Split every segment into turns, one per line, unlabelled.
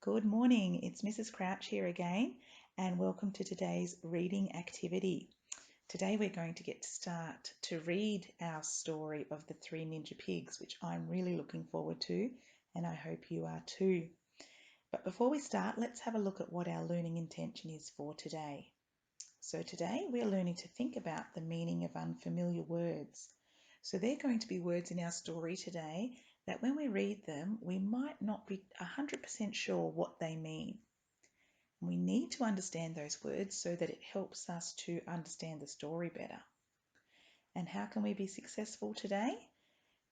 Good morning, it's Mrs. Crouch here again, and welcome to today's reading activity. Today we're going to get to start to read our story of the Three Ninja Pigs, which I'm really looking forward to, and I hope you are too. But before we start, let's have a look at what our learning intention is for today. So today we're learning to think about the meaning of unfamiliar words. So they're going to be words in our story today that when we read them, we might not be 100% sure what they mean. We need to understand those words so that it helps us to understand the story better. And how can we be successful today?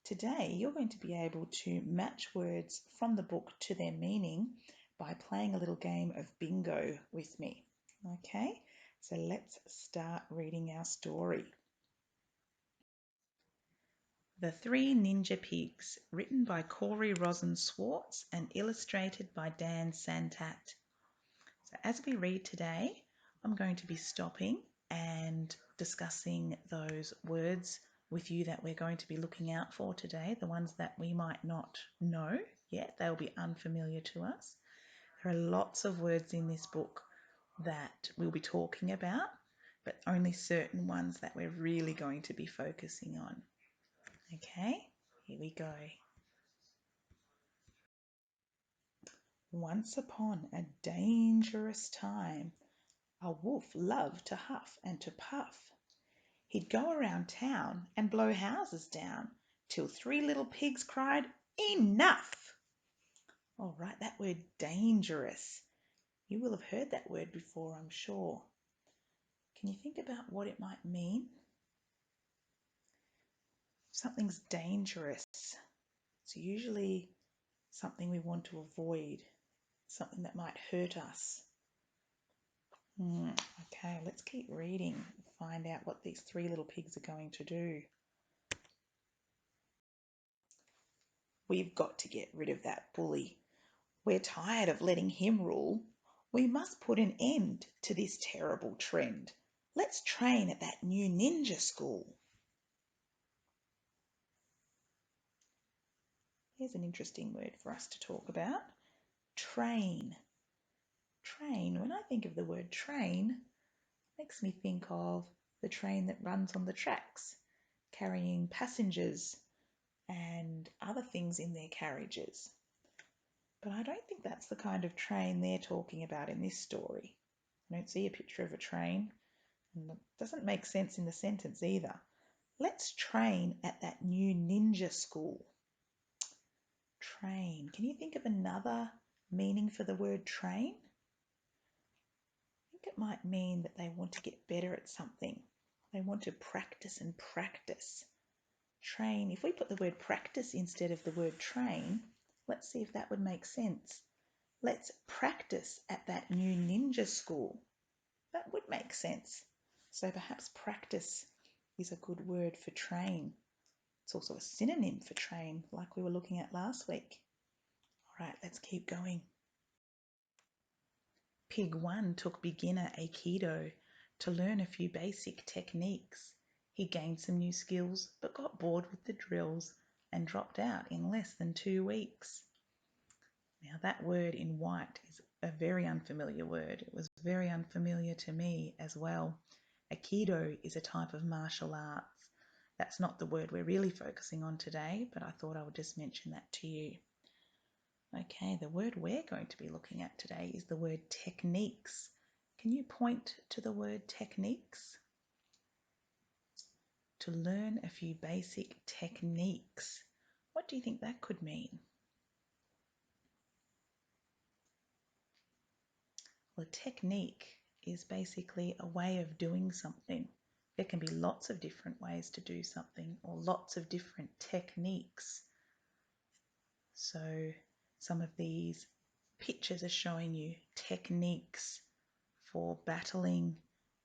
Today, you're going to be able to match words from the book to their meaning by playing a little game of bingo with me. Okay, so let's start reading our story. The Three Ninja Pigs, written by Corey Rosen Swartz and illustrated by Dan Santat. So as we read today, I'm going to be stopping and discussing those words with you that we're going to be looking out for today, the ones that we might not know yet, they'll be unfamiliar to us. There are lots of words in this book that we'll be talking about, but only certain ones that we're really going to be focusing on. Okay, here we go. Once upon a dangerous time, a wolf loved to huff and to puff. He'd go around town and blow houses down till three little pigs cried, "Enough!" All right, that word dangerous. You will have heard that word before, I'm sure. Can you think about what it might mean? Something's dangerous. It's usually something we want to avoid, something that might hurt us. Okay, let's keep reading and find out what these three little pigs are going to do. We've got to get rid of that bully. We're tired of letting him rule. We must put an end to this terrible trend. Let's train at that new ninja school. Here's an interesting word for us to talk about. Train. Train. When I think of the word train, it makes me think of the train that runs on the tracks, carrying passengers and other things in their carriages. But I don't think that's the kind of train they're talking about in this story. I don't see a picture of a train, and it doesn't make sense in the sentence either. Let's train at that new ninja school. Train. Can you think of another meaning for the word train? I think it might mean that they want to get better at something. They want to practice and practice. Train. If we put the word practice instead of the word train, let's see if that would make sense. Let's practice at that new ninja school. That would make sense. So perhaps practice is a good word for train. It's also a synonym for train, like we were looking at last week. All right, let's keep going. Pig 1 took beginner Aikido to learn a few basic techniques. He gained some new skills, but got bored with the drills and dropped out in less than 2 weeks. Now that word in white is a very unfamiliar word. It was very unfamiliar to me as well. Aikido is a type of martial arts. That's not the word we're really focusing on today, but I thought I would just mention that to you. Okay, the word we're going to be looking at today is the word techniques. Can you point to the word techniques? To learn a few basic techniques. What do you think that could mean? Well, a technique is basically a way of doing something. There can be lots of different ways to do something or lots of different techniques. So some of these pictures are showing you techniques for battling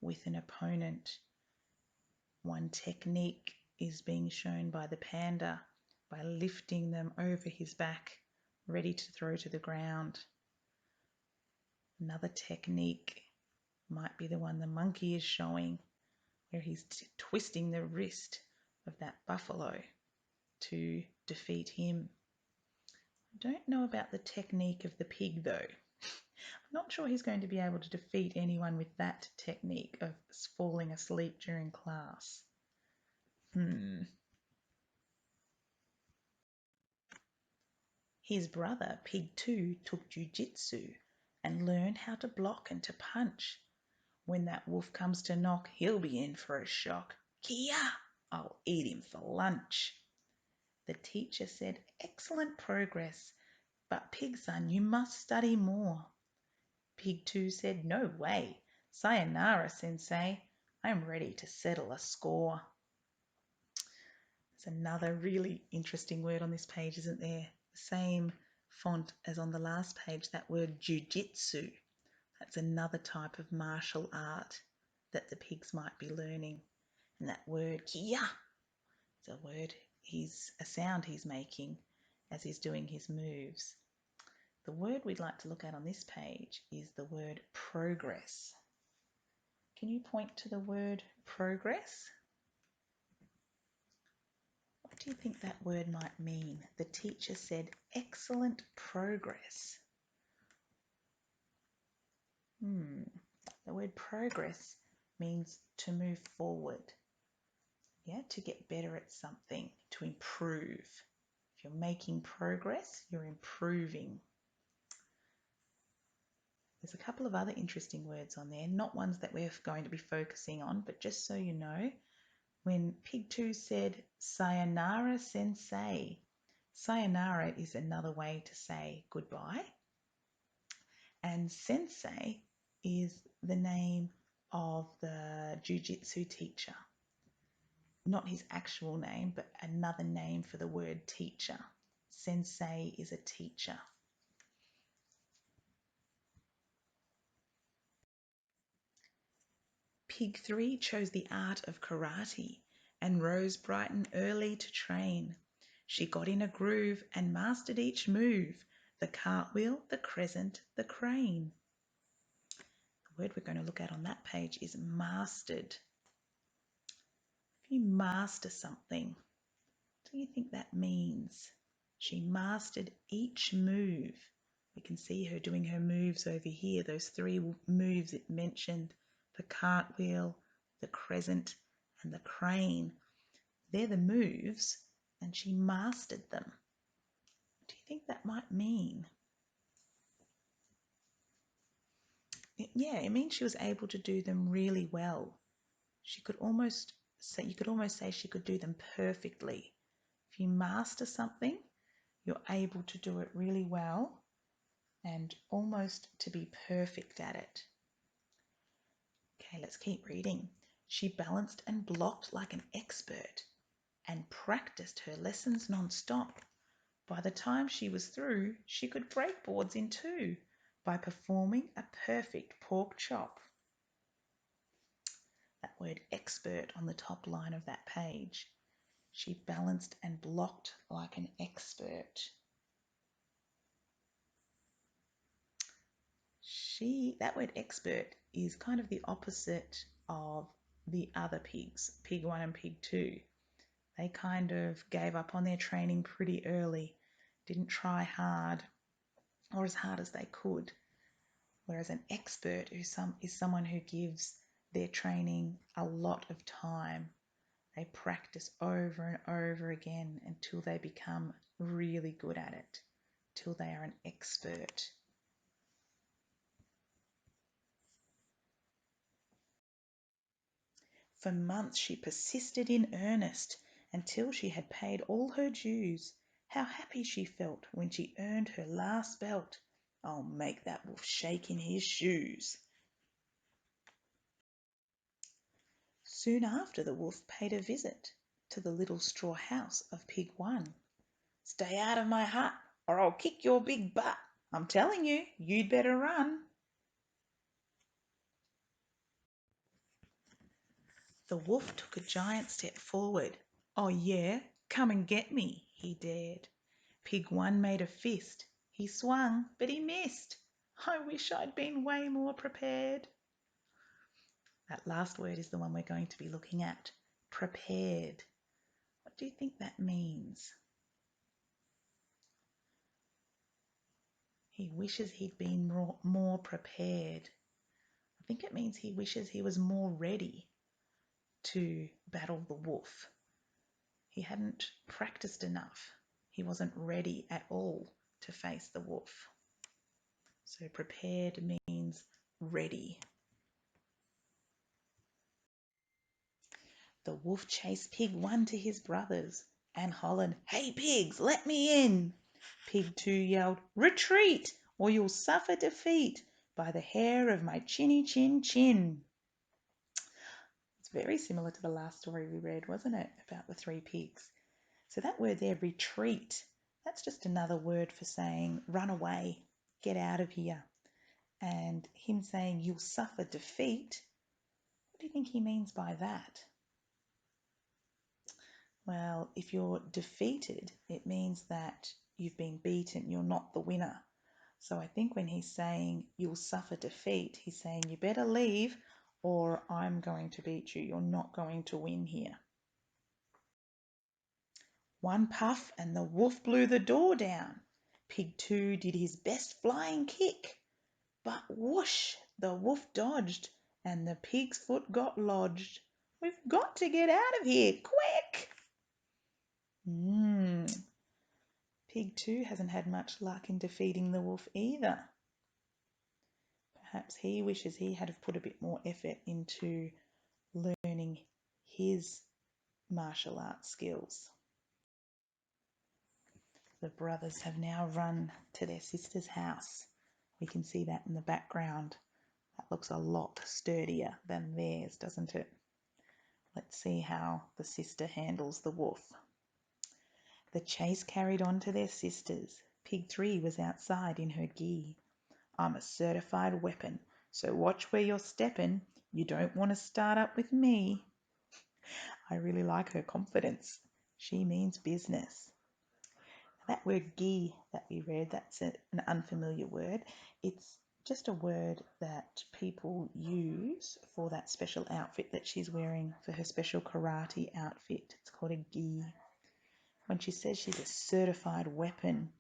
with an opponent. One technique is being shown by the panda by lifting them over his back, ready to throw to the ground. Another technique might be the one the monkey is showing, where he's twisting the wrist of that buffalo to defeat him. Don't know about the technique of the pig though. I'm not sure he's going to be able to defeat anyone with that technique of falling asleep during class. His brother, Pig 2, took jujitsu and learned how to block and to punch. When that wolf comes to knock, he'll be in for a shock. Kia! I'll eat him for lunch. The teacher said, excellent progress, but Pig son, you must study more. Pig 2 said, no way. Sayonara, sensei. I'm ready to settle a score. There's another really interesting word on this page, isn't there? The same font as on the last page, that word jujitsu. That's another type of martial art that the pigs might be learning. And that word kia is a sound he's making as he's doing his moves. The word we'd like to look at on this page is the word progress. Can you point to the word progress? What do you think that word might mean? The teacher said, excellent progress. The word progress means to move forward, to get better at something, to improve. If you're making progress, you're improving. There's a couple of other interesting words on there, not ones that we're going to be focusing on, but just so you know, when Pig 2 said, sayonara sensei, sayonara is another way to say goodbye, and sensei is the name of the jujitsu teacher. Not his actual name, but another name for the word teacher. Sensei is a teacher. Pig 3 chose the art of karate and rose bright and early to train. She got in a groove and mastered each move, the cartwheel, the crescent, the crane. The word we're going to look at on that page is mastered. If you master something, what do you think that means? She mastered each move. We can see her doing her moves over here, those 3 moves it mentioned, the cartwheel, the crescent, and the crane. They're the moves, and she mastered them. What do you think that might mean? Yeah, it means she was able to do them really well. You could almost say she could do them perfectly. If you master something, you're able to do it really well and almost to be perfect at it. Okay, let's keep reading. She balanced and blocked like an expert and practiced her lessons non-stop. By the time she was through, she could break boards in 2 by performing a perfect pork chop. That word expert on the top line of that page. She balanced and blocked like an expert. That word expert is kind of the opposite of the other pigs, Pig 1 and Pig 2. They kind of gave up on their training pretty early, didn't try hard or as hard as they could. Whereas an expert is someone who gives their training a lot of time. They practice over and over again until they become really good at it, till they are an expert. For months she persisted in earnest until she had paid all her dues. How happy she felt when she earned her last belt. I'll make that wolf shake in his shoes. Soon after, the wolf paid a visit to the little straw house of Pig 1. Stay out of my hut or I'll kick your big butt. I'm telling you, you'd better run. The wolf took a giant step forward. Oh yeah, come and get me, he dared. Pig 1 made a fist. He swung, but he missed. I wish I'd been way more prepared. That last word is the one we're going to be looking at. Prepared. What do you think that means? He wishes he'd been more prepared. I think it means he wishes he was more ready to battle the wolf. He hadn't practiced enough. He wasn't ready at all to face the wolf. So prepared means ready. The wolf chased Pig 1 to his brothers and hollered, "Hey pigs, let me in!" Pig 2 yelled, "Retreat, or you'll suffer defeat by the hair of my chinny chin chin." It's very similar to the last story we read, wasn't it, about the 3 pigs? So that word there, retreat, that's just another word for saying run away, get out of here. And him saying you'll suffer defeat, what do you think he means by that? Well, if you're defeated, it means that you've been beaten, you're not the winner. So I think when he's saying you'll suffer defeat, he's saying you better leave or I'm going to beat you. You're not going to win here. One puff and the wolf blew the door down. Pig 2 did his best flying kick. But whoosh, the wolf dodged and the pig's foot got lodged. We've got to get out of here, quick! Pig 2 hasn't had much luck in defeating the wolf either. Perhaps he wishes he had put a bit more effort into learning his martial arts skills. The brothers have now run to their sister's house. We can see that in the background. That looks a lot sturdier than theirs, doesn't it? Let's see how the sister handles the wolf. The chase carried on to their sisters. Pig 3 was outside in her gi. "I'm a certified weapon, so watch where you're stepping. You don't want to start up with me." I really like her confidence. She means business. That word gi that we read, that's an unfamiliar word. It's just a word that people use for that special outfit that she's wearing, for her special karate outfit. It's called a gi. When she says she's a certified weapon,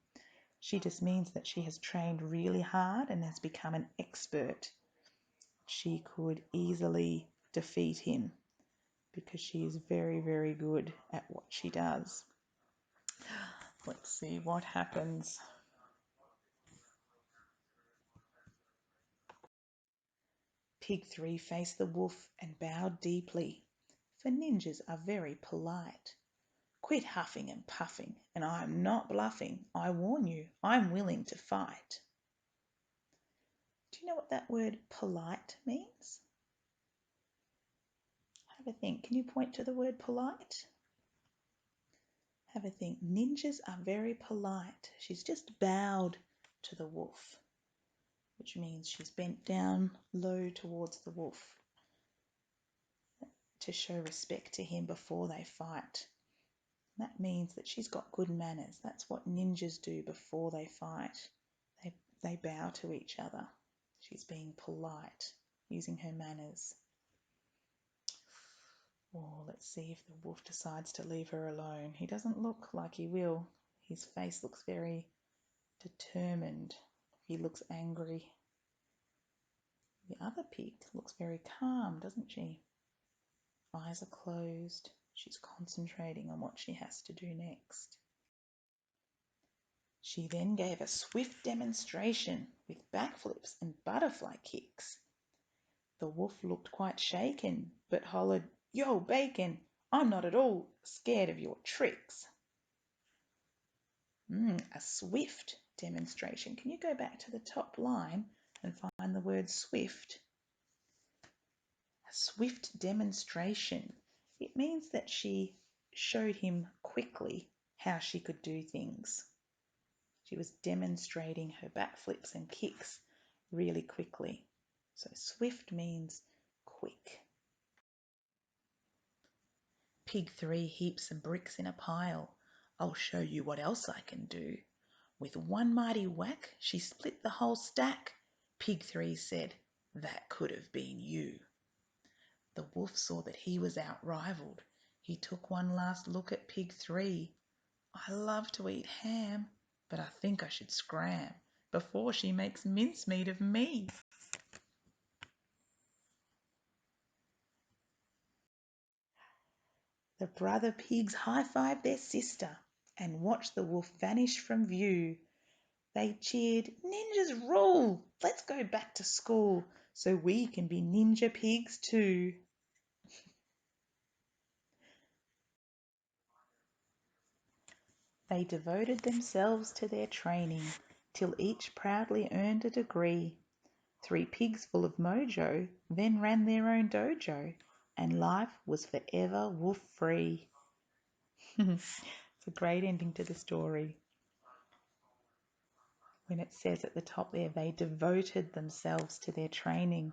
she just means that she has trained really hard and has become an expert. She could easily defeat him because she is very, very good at what she does. Let's see what happens. Pig 3 faced the wolf and bowed deeply, for ninjas are very polite. "Quit huffing and puffing, and I am not bluffing. I warn you, I'm willing to fight." Do you know what that word polite means? Have a think. Can you point to the word polite? Have a think. Ninjas are very polite. She's just bowed to the wolf, which means she's bent down low towards the wolf to show respect to him before they fight. That means that she's got good manners. That's what ninjas do before they fight. They bow to each other. She's being polite, using her manners. Oh, let's see if the wolf decides to leave her alone. He doesn't look like he will. His face looks very determined. He looks angry. The other pig looks very calm, doesn't she? Eyes are closed. She's concentrating on what she has to do next. She then gave a swift demonstration with backflips and butterfly kicks. The wolf looked quite shaken, but hollered, "Yo, Bacon, I'm not at all scared of your tricks." A swift demonstration. Can you go back to the top line and find the word swift? A swift demonstration. It means that she showed him quickly how she could do things. She was demonstrating her backflips and kicks really quickly. So swift means quick. Pig 3 heaped some bricks in a pile. "I'll show you what else I can do." With one mighty whack, she split the whole stack. Pig 3 said, "That could have been you." The wolf saw that he was outrivaled. He took one last look at Pig 3. "I love to eat ham, but I think I should scram. before she makes mincemeat of me. The brother pigs high-fived their sister and watched the wolf vanish from view. They cheered, "Ninjas rule! Let's go back to school so we can be ninja pigs too." They devoted themselves to their training till each proudly earned a degree. 3 pigs full of mojo then ran their own dojo, and life was forever wolf-free. It's a great ending to the story. When it says at the top there, they devoted themselves to their training.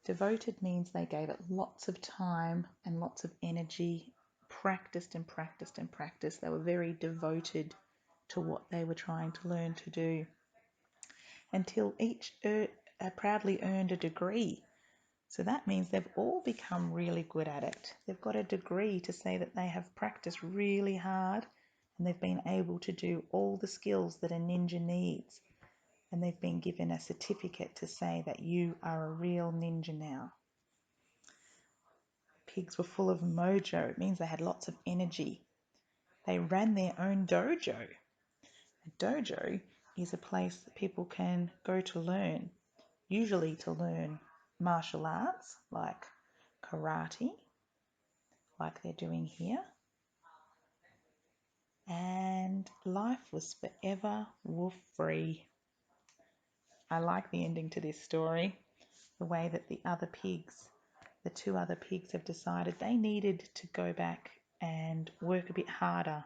Devoted means they gave it lots of time and lots of energy, practiced and practiced and practiced. They were very devoted to what they were trying to learn to do until each proudly earned a degree. So that means they've all become really good at it. They've got a degree to say that they have practiced really hard and they've been able to do all the skills that a ninja needs. And they've been given a certificate to say that you are a real ninja now. Pigs were full of mojo. It means they had lots of energy. They ran their own dojo. A dojo is a place that people can go to learn, usually to learn martial arts like karate, like they're doing here. And life was forever wolf-free. I like the ending to this story, the way that the two other pigs have decided they needed to go back and work a bit harder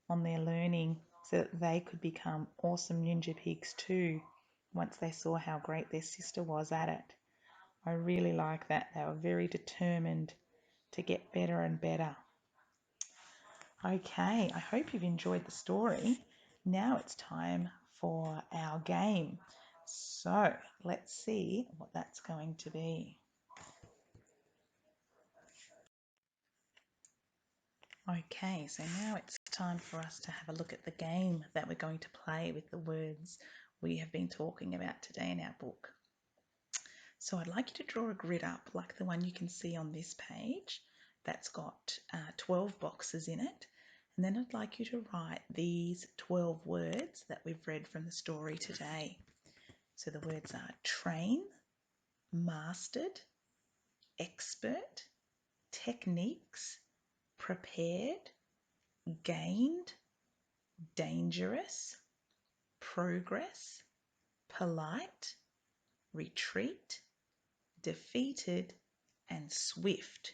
on their learning so that they could become awesome ninja pigs too once they saw how great their sister was at it. I really like that. They were very determined to get better and better. Okay, I hope you've enjoyed the story. Now it's time for our game. So let's see what that's going to be. Okay, so now it's time for us to have a look at the game that we're going to play with the words we have been talking about today in our book. So I'd like you to draw a grid up like the one you can see on this page that's got 12 boxes in it. And then I'd like you to write these 12 words that we've read from the story today. So the words are train, mastered, expert, techniques, prepared, gained, dangerous, progress, polite, retreat, defeated, and swift.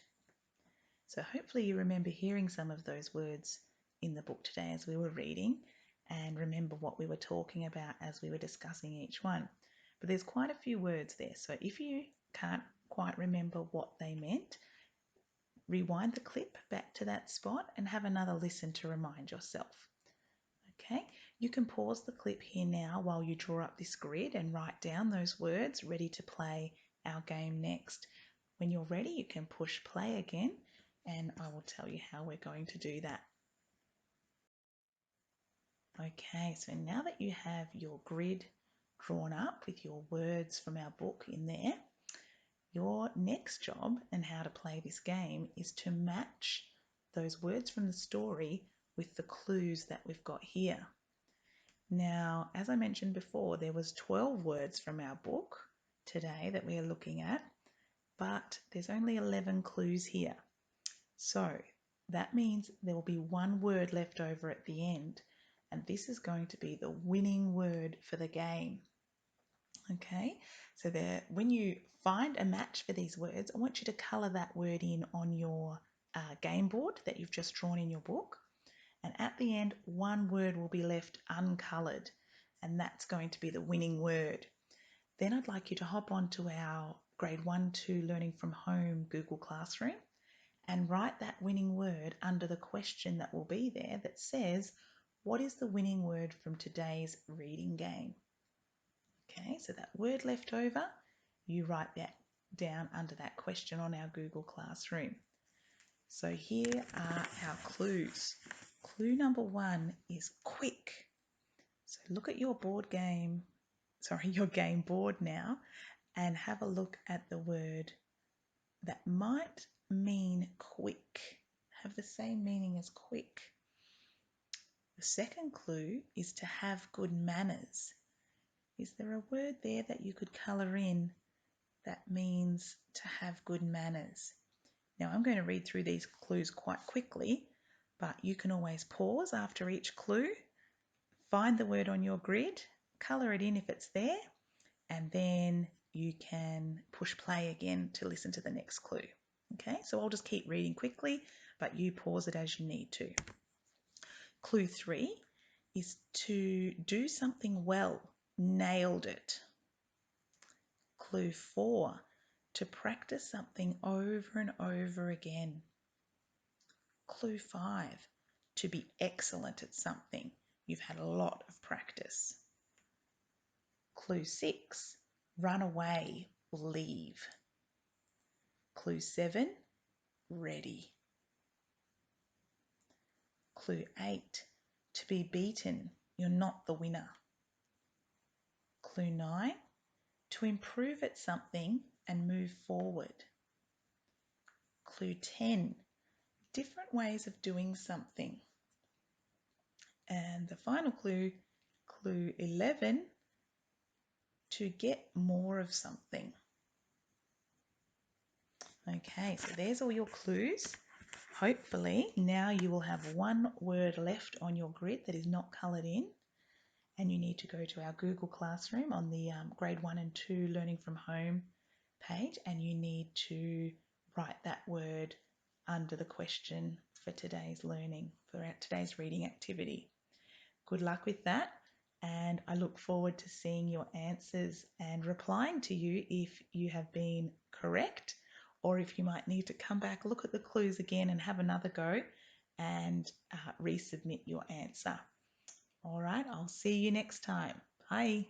So hopefully you remember hearing some of those words in the book today as we were reading and remember what we were talking about as we were discussing each one. But there's quite a few words there, so if you can't quite remember what they meant, rewind the clip back to that spot and have another listen to remind yourself. Okay, you can pause the clip here now while you draw up this grid and write down those words ready to play our game next. When you're ready, you can push play again and I will tell you how we're going to do that. Okay, so now that you have your grid drawn up with your words from our book in there, your next job and how to play this game is to match those words from the story with the clues that we've got here. Now, as I mentioned before, there was 12 words from our book today that we are looking at, but there's only 11 clues here. So that means there will be one word left over at the end, and this is going to be the winning word for the game. Okay, so when you find a match for these words, I want you to colour that word in on your game board that you've just drawn in your book. And at the end, one word will be left uncoloured, and that's going to be the winning word. Then I'd like you to hop onto our Grade 1-2 Learning from Home Google Classroom and write that winning word under the question that will be there that says, what is the winning word from today's reading game? Okay, so that word left over, you write that down under that question on our Google Classroom. So here are our clues. Clue number 1 is quick. So look at your board game your game board now, and have a look at the word that might mean quick, have the same meaning as quick. The second clue is to have good manners. Is there a word there that you could colour in that means to have good manners? Now I'm going to read through these clues quite quickly, but you can always pause after each clue, find the word on your grid, colour it in if it's there, and then you can push play again to listen to the next clue. Okay, so I'll just keep reading quickly, but you pause it as you need to. Clue 3 is to do something well, nailed it. Clue 4, to practice something over and over again. Clue 5, to be excellent at something. You've had a lot of practice. Clue 6, run away or leave. Clue 7, ready. Clue 8, to be beaten. You're not the winner. Clue 9, to improve at something and move forward. Clue 10, different ways of doing something. And the final clue, clue 11, to get more of something. Okay, so there's all your clues. Hopefully now you will have one word left on your grid that is not coloured in, and you need to go to our Google Classroom on the grade 1 and 2 Learning from Home page, and you need to write that word under the question for today's learning, for today's reading activity. Good luck with that, and I look forward to seeing your answers and replying to you if you have been correct, or if you might need to come back, look at the clues again and have another go and resubmit your answer. All right, I'll see you next time. Bye.